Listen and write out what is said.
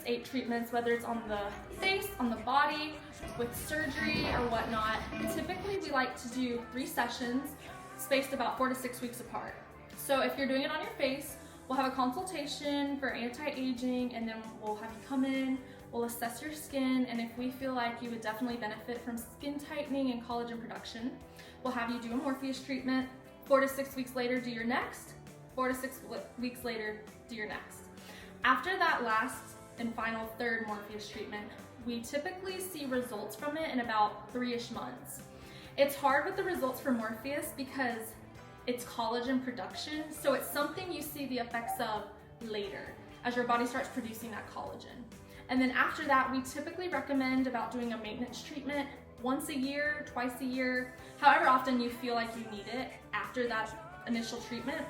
8 treatments, whether it's on the face, on the body, with surgery or whatnot. Typically we like to do 3 sessions spaced about 4 to 6 weeks apart. So if you're doing it on your face, we'll have a consultation for anti-aging, and then we'll have you come in, we'll assess your skin, and if we feel like you would definitely benefit from skin tightening and collagen production, we'll have you do a Morpheus treatment. 4 to 6 weeks later, do your next. 4 to 6 weeks later, do your next. After that last and final 3rd Morpheus treatment, we typically see results from it in about 3-ish months. It's hard with the results for Morpheus because it's collagen production, so it's something you see the effects of later as your body starts producing that collagen. And then after that, we typically recommend about doing a maintenance treatment once a year, twice a year, however often you feel like you need it after that initial treatment.